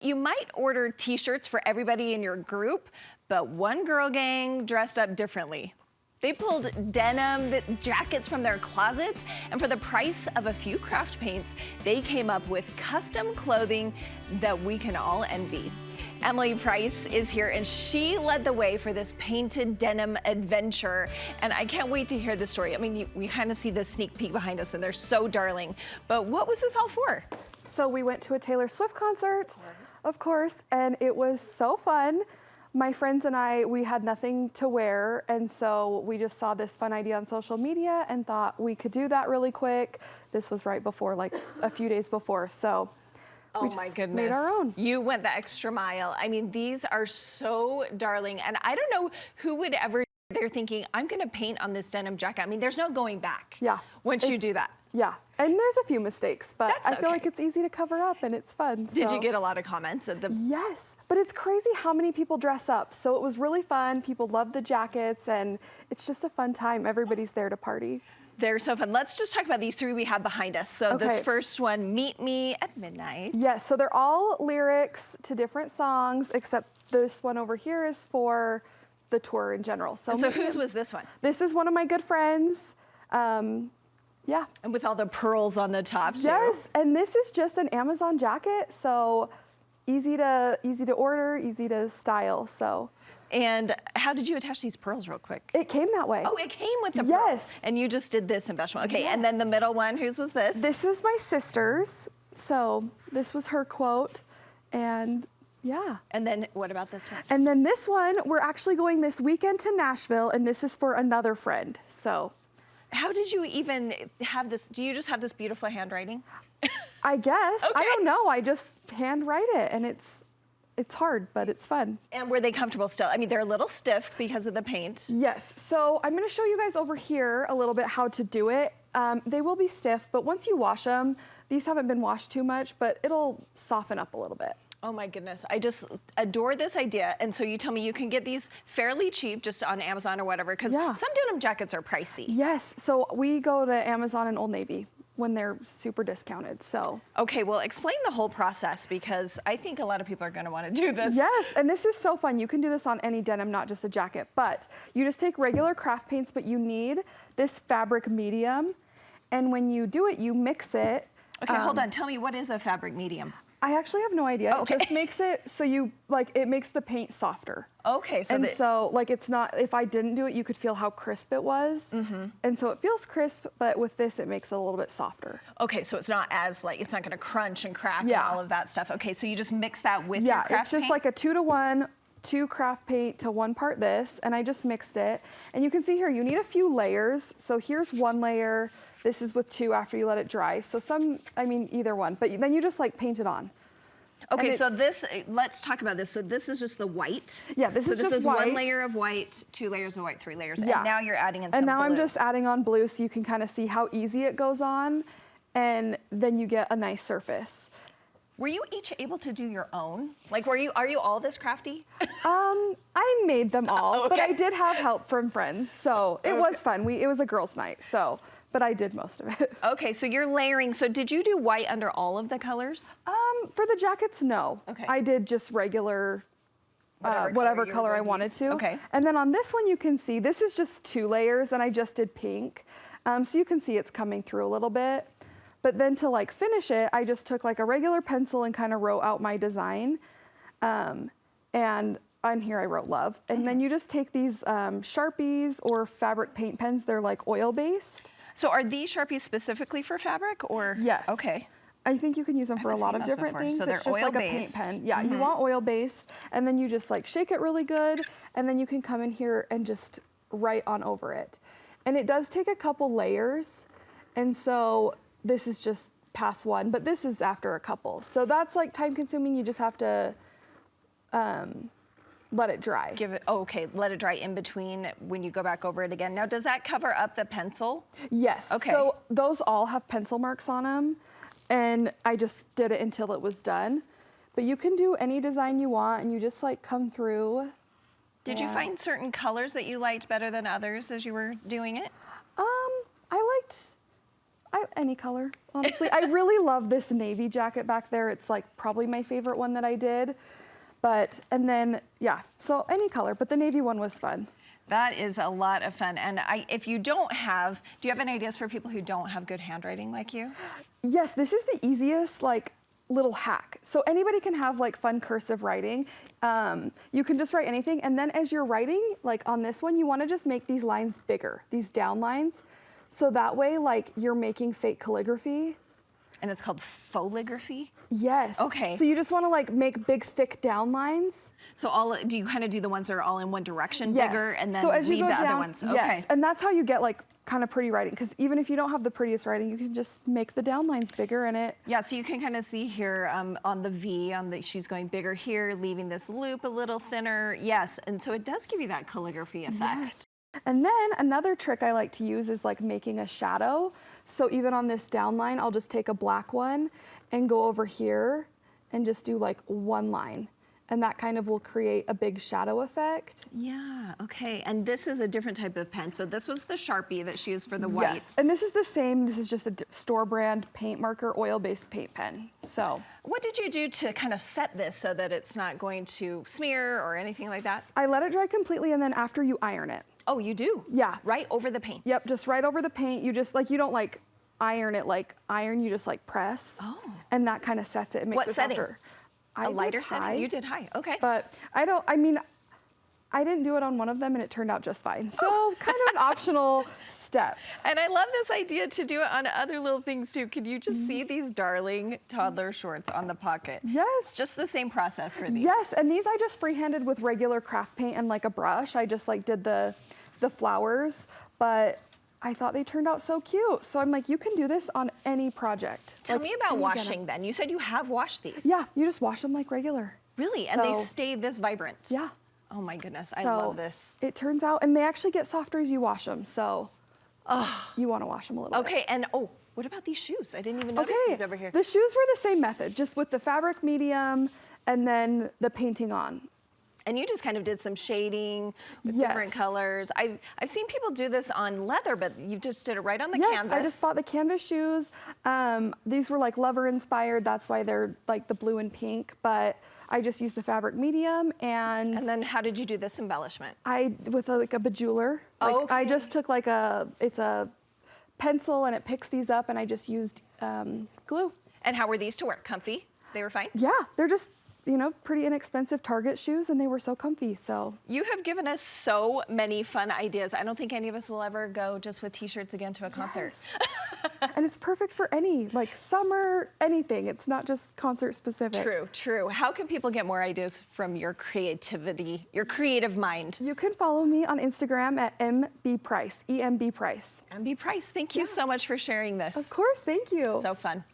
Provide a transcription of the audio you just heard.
You might order t-shirts for everybody in your group, but one girl gang dressed up differently. They pulled denim jackets from their closets, and for the price of a few craft paints, they came up with custom clothing that we can all envy. Emily Price is here, and she led the way for this painted denim adventure, and I can't wait to hear the story. I mean, we kind of see the sneak peek behind us, and they're so darling. But what was this all for? So we went to a Taylor Swift concert, of course, and it was so fun. My friends and I, we had nothing to wear, and so we just saw this fun idea on social media and thought we could do that really quick. This was right before, like a few days before, so we just made our own. You went the extra mile. I mean, these are so darling, and I don't know who would ever, they're thinking, I'm gonna paint on this denim jacket. I mean, there's no going back once you do that. Yeah, and there's a few mistakes, but I feel like it's easy to cover up and it's fun. Did you get a lot of comments at the? Yes, but it's crazy how many people dress up. So it was really fun. People love the jackets and it's just a fun time. Everybody's there to party. They're so fun. Let's just talk about these three we have behind us. So this first one, Meet Me at Midnight. Yes, so they're all lyrics to different songs, except this one over here is for the tour in general. So whose was this one? This is one of my good friends. Yeah. And with all the pearls on the top too. Yes, and this is just an Amazon jacket, so easy to order, easy to style, so. And how did you attach these pearls real quick? It came that way. Oh, it came with the pearls. Yes. And you just did this in Bechamel. Okay, and then the middle one, whose was this? This is my sister's, so this was her quote, and yeah. And then what about this one? And then this one, we're actually going this weekend to Nashville, and this is for another friend, so. How did you even have this? Do you just have this beautiful handwriting? I guess. I don't know. I just handwrite it, and it's hard, but it's fun. And were they comfortable still? I mean, they're a little stiff because of the paint. Yes. So I'm going to show you guys over here a little bit how to do it. They will be stiff, but once you wash them, these haven't been washed too much, but it'll soften up a little bit. Oh my goodness, I just adore this idea. And so you tell me you can get these fairly cheap just on Amazon or whatever, because some denim jackets are pricey. Yes, so we go to Amazon and Old Navy when they're super discounted, so. Okay, well explain the whole process, because I think a lot of people are gonna wanna do this. Yes, and this is so fun. You can do this on any denim, not just a jacket, but you just take regular craft paints, but you need this fabric medium. And when you do it, you mix it. Okay, hold on, tell me, what is a fabric medium? I actually have no idea. It just makes it so it makes the paint softer. Okay, so so it's not, if I didn't do it, you could feel how crisp it was. And so it feels crisp, but with this, it makes it a little bit softer. Okay, so it's not as it's not gonna crunch and crack and all of that stuff. Okay, so you just mix that with your craft paint? Yeah, it's just like a 2-to-1, 2 craft paint to 1 part this, and I just mixed it. And you can see here, you need a few layers. So here's 1 layer. This is with 2 after you let it dry. So either one, but then you just paint it on. Okay, so let's talk about this. So this is just the white. Yeah, this is just white. So this is 1 layer of white, 2 layers of white, 3 layers. Yeah. And now you're adding in some And now blue. I'm just adding on blue so you can kind of see how easy it goes on, and then you get a nice surface. Were you each able to do your own? Are you all this crafty? I made them all, but I did have help from friends, so it was fun. It was a girls' night, but I did most of it. Okay, so you're layering. So did you do white under all of the colors? For the jackets, no. Okay. I did just regular, whatever color I wanted to. Okay. And then on this one, you can see, this is just 2 layers, and I just did pink. So you can see it's coming through a little bit. But then to finish it, I just took a regular pencil and kind of wrote out my design. And on here I wrote love. And then you just take these Sharpies or fabric paint pens. They're oil-based. So are these Sharpies specifically for fabric, or? Yes. Okay. I think you can use them for a lot of different things. So they're it's just oil-based. like a paint pen. Yeah, you want oil-based, and then you just shake it really good, and then you can come in here and just write on over it. And it does take a couple layers, and so this is just past 1, but this is after a couple. So that's time-consuming. You just have to let it dry. Let it dry in between when you go back over it again. Now, does that cover up the pencil? Yes. Okay. So those all have pencil marks on them, and I just did it until it was done. But you can do any design you want, and you just come through. Did you find certain colors that you liked better than others as you were doing it? Any color, honestly. I really love this navy jacket back there. It's like probably my favorite one that I did. And then, yeah, so any color, but the navy one was fun. That is a lot of fun. And if you don't have, do you have any ideas for people who don't have good handwriting like you? Yes, this is the easiest like little hack. So anybody can have like fun cursive writing. You can just write anything. And then as you're writing, like on this one, you wanna just make these lines bigger, these down lines. So that way, like you're making fake calligraphy. And it's called foligraphy? Yes. Okay. So you just want to like make big, thick down lines. So do you kind of do the ones that are all in one direction Yes. bigger and then so as you leave go the down, other ones? Okay. Yes. And that's how you get like kind of pretty writing. Because even if you don't have the prettiest writing, you can just make the down lines bigger in it. Yeah, so you can kind of see here on the V, she's going bigger here, leaving this loop a little thinner. Yes, and so it does give you that calligraphy effect. Yes. And then another trick I like to use is like making a shadow. So even on this down line, I'll just take a black one and go over here and just do like one line. And that kind of will create a big shadow effect. Yeah, okay. And this is a different type of pen. So this was the Sharpie that she used for the white. Yes, and this is the same. This is just a store brand paint marker, oil-based paint pen. So what did you do to kind of set this so that it's not going to smear or anything like that? I let it dry completely, and then after you iron it. Oh, you do? Yeah. Right over the paint? Yep, just right over the paint. You just like, you don't like iron it like iron, you just like press. Oh. And that kind of sets it. It makes What it setting? softer. A lighter setting? You did high, okay. But I didn't do it on one of them and it turned out just fine. So kind of an optional step. And I love this idea to do it on other little things too. Could you just see these darling toddler shorts on the pocket? Yes. It's just the same process for these. Yes, and these I just freehanded with regular craft paint and like a brush. I just like did the flowers, but I thought they turned out so cute. So I'm like, you can do this on any project. Tell like, me about any washing denim. then. You said you have washed these. Yeah, you just wash them like regular. Really? And they So- stay this vibrant? Yeah. Oh my goodness, I So love this. It turns out, and they actually get softer as you wash them. So you want to wash them a little bit. Okay, and what about these shoes? I didn't even notice these over here. The shoes were the same method, just with the fabric medium and then the painting on. And you just kind of did some shading with different Yes. colors. I've seen people do this on leather, but you just did it right on the Yes, canvas. I just bought the canvas shoes. These were like lover inspired. That's why they're like the blue and pink, but I just used the fabric medium And then how did you do this embellishment? with like a bejeweler. Like Okay. I just took like it's a pencil and it picks these up and I just used glue. And how were these to wear? Comfy? They were fine? Yeah, they're just, pretty inexpensive Target shoes and they were so comfy, so. You have given us so many fun ideas. I don't think any of us will ever go just with t-shirts again to a concert. Yes. And it's perfect for any, like summer, anything. It's not just concert specific. True, true. How can people get more ideas from your creativity, your creative mind? You can follow me on Instagram at mbprice, EMB Price. MB Price, thank you so much for sharing this. Of course, thank you. So fun.